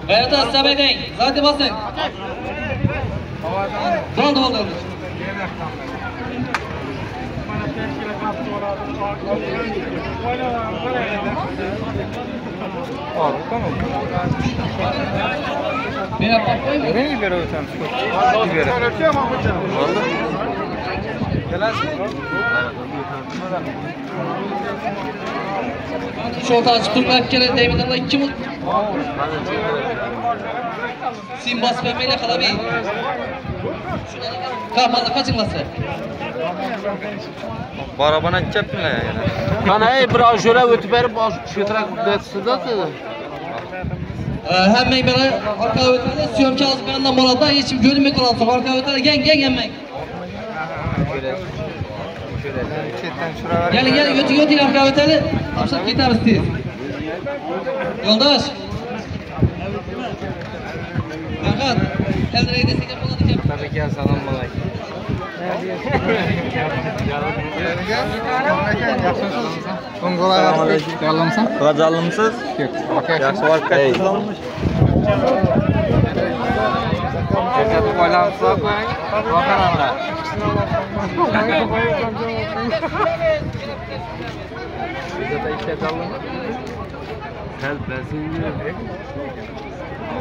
Gayret sabeding. Zaten basın. Oldu. Nereye veriyorsun? Şurada açık durmak gelen demirlerle kim? Simbas pembeyle kalabayım. Kalmadı kaçınması. Barabana çöp mü ya? Bana bir şöyle ötüp verip şu taraf destekte. Hemen bana arka ötede suyum çalıp yandan molada hiç görünmek olan arka ötede gen yemek. Gelin götür arka ötede. Amşak gitarız siz. Yoldaş. Fakat eldireyi de sekep oladı ki. Tabii ki salam malay. Gazalımsız? Yaxşı var kaçırılmış. Ceket koylamsa koyun. Bakar anda. Cekete işlet alın. Help versin diyor.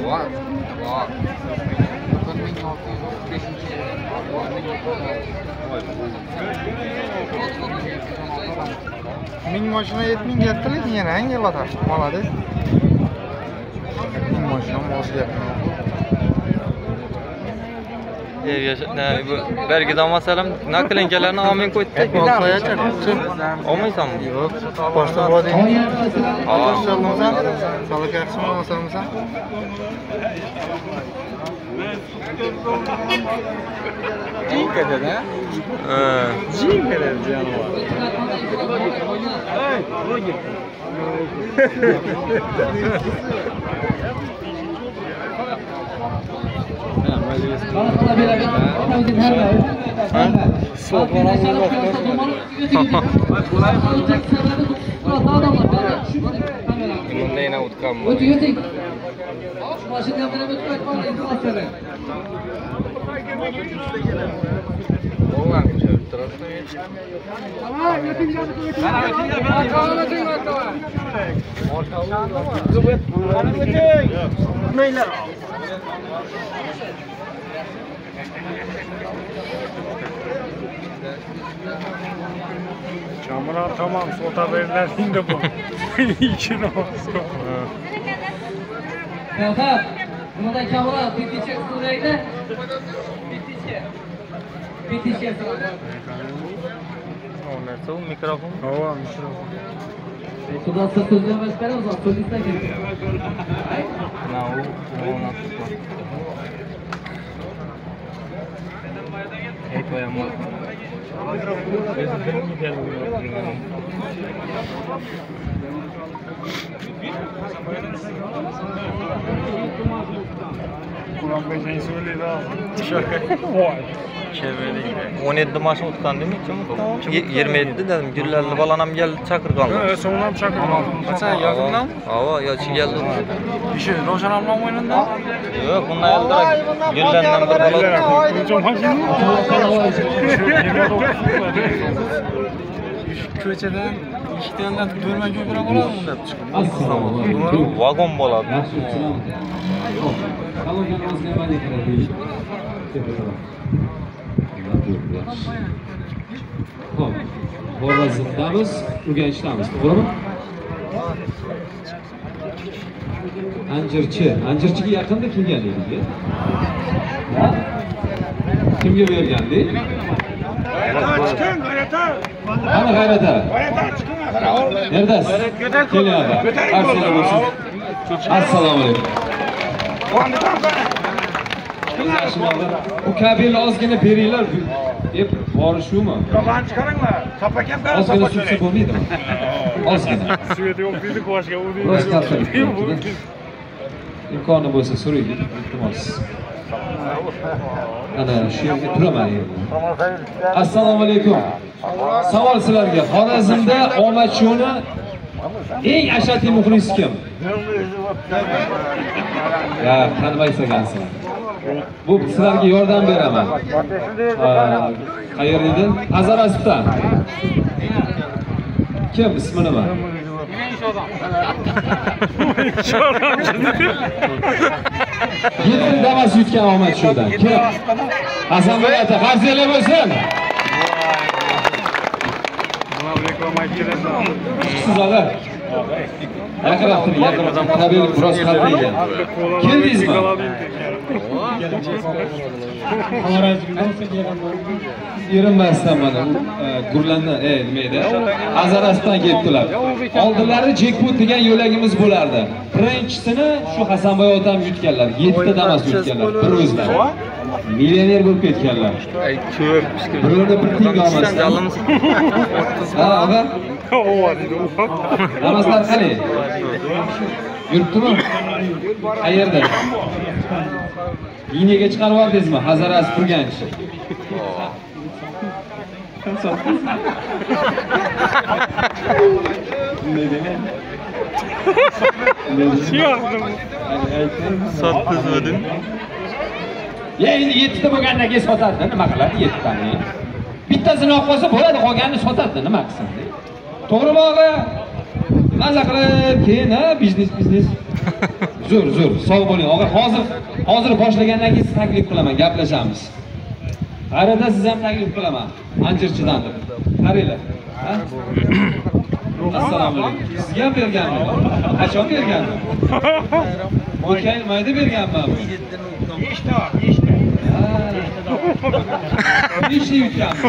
Var. Min maşına 7000 gettiler yine hangi yıl atar? Malades. Min maşına mozu yapmıyor. Bu vergiden masalam naklinkelerini amin koydu. Olmaysan mı? Yok. Posta bu değil. Postalarımızdan salık yaksın masamızdan. Cin kadar ha? Cin kadar canım var. Hey, buraya git. Bunda yine utkan var. Oğlan çöp tarafına geç. Çamura tamam, sota verilerinde bu. İçine olsun. Ferhat, bunda kamera bitişe sırayla. Bitişe. Onlarsa o mikrofon. Hava mikrofon. Sudan sözlerime esperem o zaman soliste girdim. Na o ona tutma. Hey koyamam. Kur'an beşeği söyledi abi. 17 maşın utkan değil mi? 27 dedim. Güllerli balanam geldi çakır kaldı. Sonundan çakır kaldı. Kaça yazından? Hava ya çi geldi. İşi Rojan ablam oyununda? Yok bunlar eldirak güllerinden bir balık. Köçeden işlerden görme gibi bir olalım mı dedim. Vagon boladı. Hop. Xorazmdamiz, Urganchdamiz, to'g'rimi? Anjirchiga yaqinda kimga deydi? Ha? Kimga bergandi? Ana G'ayrata. Neredasiz? Kelyapti. Assalomu alaykum. Bu kabelni ozgina beringlar deb borishumi? Kafani chiqaringlar. Topakam qara Ozgina sutsa bo'lmaydimi? Ozgina. Suvda yo'q deydi, boshqa u deydi. Rost imkoni bo'lsa so'raylik, iltimos. Ana shu yerga turaman. Assalomu alaykum. Savol sizlarga. Xorazmda omad sho'ni Eng ashaddiy muxlis kim? Ya, tanimaysan ekansan. Bu sizlarga yordam beraman. Qayerdan? Hazarasibdan. Kim ismi nima? Yetti damas yutgan omad shundan. Kim? Hasanboy aka, qarzinglar bo'lsin. Siz og'a. Yaqinroq turing, yaqinroq. Tabiiylik biroz qatnaygan. Keldingizmi? Erinmasdan mana Gurlandan, nima edi? Azarasdan kelibdilar. Oldinlari jackpot degan yo'lagimiz bo'lardi. Birinchisini shu Hasanboy otam yutganlar. 7 ta damas yutganlar bir o'zdan. Millioner bo'lib ketganlar. Ay, ko'p. Birovni bir tiyinga olmasdan. Ha, og'a. Damaslar qalay? Yuribdimi? Qayerda? Liniyaga chiqarib oldingizmi? Hazaras turganchi. Sotdingizmi? Ya endi 7 ta bo'lgandan keyin sotadi, nima qiladi 7 tani? Bittasini olib qolsa bo'ladi, qolganini sotadi, nima qilsin? To'g'rimi og'a? Maza qilib, keyin biznes. Zo'r, sog' bo'ling og'a. Hozir boshlagandan keyin taklif qilaman, gaplashamiz. Qarada siz ham taklif qilaman. Anjirchidan deb. Qaranglar. Ha? Assalomu alaykum. Sizga ham berganman. Qachon bergandim? O'tgan yil mayda berganman. 5 ta. Nechta yutganmiz?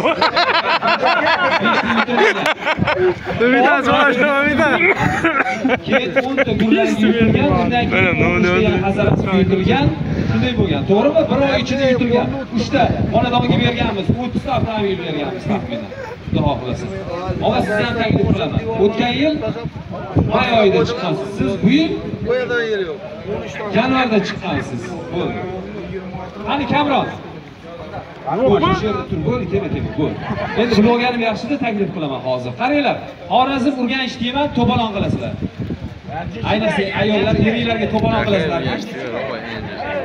Keyin 10 ta gullarga yutilgan, undan keyin hazarat yutilgan, shunday bo'lgan. To'g'rimi? Bir oy ichida yutilgan. 3 ta xonadonga berganmiz, 30 ta avtomobil berganmiz taxminan. Xudo xohlasa. Og'a sizni ham taklif qilaman. O'tgan yil may oyida chiqqansiz. Siz bu yil bu yerda yer yo'q. Yanvarda chiqqansiz. Bo'ldi. Qani Kamron? Bo'l, shu yerda tur, bo'l, tema, bo'l. Endi bilganim yaxshida taklif qilaman hozir. Qaranglar, Xorazm Urganch deyman, to'polon qilasizlar. Ayniqsa ayollar, erlarga to'polon qilasizlar.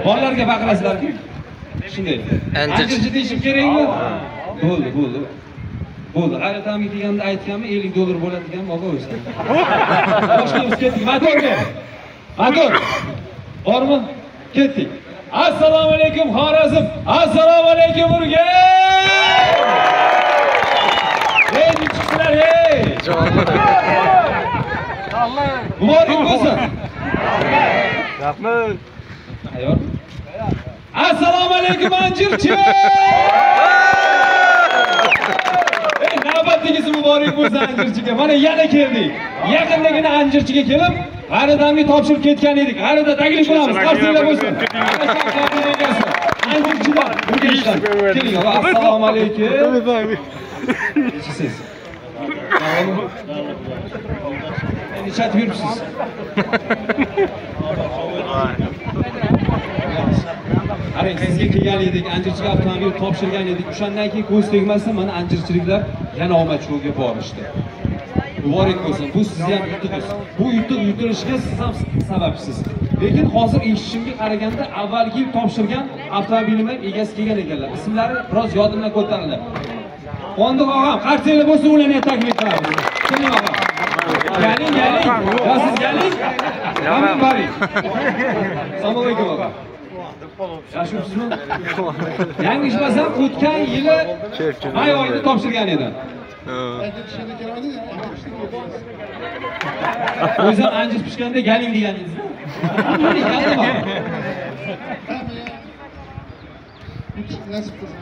Bolalarga baqirasizlar-ku. Shunday. Anjirchi deyishim kerakmi? Bo'ldi. Bo'ldi. G'ayratamga kelganda aytganmi, $50 bo'ladigan moga o'zi. Boshlaymiz, ketdik. Motor. Bormi? Ketdik. Assalomu alaykum Xorazm. Assalomu alaykum Urganch. Ey chiqsizlar, ey. Muborak bo'lsin. Rahmat. Ayyor. Assalomu alaykum Anjirchi. Ey navbatingiz muborak bo'lsin Anjirchiga. Mana yana keldik. Yaqindagina Anjirchiga kelib, G'aradamga topshirib ketgan edik. G'arada taklif qilamiz. Qarsinglar bo'lsin. Anjirchidan Urganchdan. Keling, assalomu alaykum. Siz. Chatib yuribsiz. Qarang, sizga kelgan edik, Anjirchiga avtomobil topshirgan edik. O'shandan keyin ko'z tegmasdan mana Anjirchiliklar yana omad shouga borishdi. Muborak bo'lsin. Bu sizni ham yutuqingiz. Bu yutuq yutilishiga siz ham sababchisiz. Lekin hozir eshitishimga qaraganda avvalgi yil topshirgan avtomobilim ham egasi kelgan ekanlar. Ismlari biroz yodimdan ko'tarildi. Qo'ndiq og'am, qarsinglar bo'lsin, ularni taklif qilamiz. Keling og'am. Galing. Ya siz galing. Hamma boring. Assalomu alaykum og'am. Yaxshimisiz? Yangi ishlasam, o'tgan yili may oyida topshirgan edim. O'zim anjir pishganda galing deganingiz. Nasib qilsin.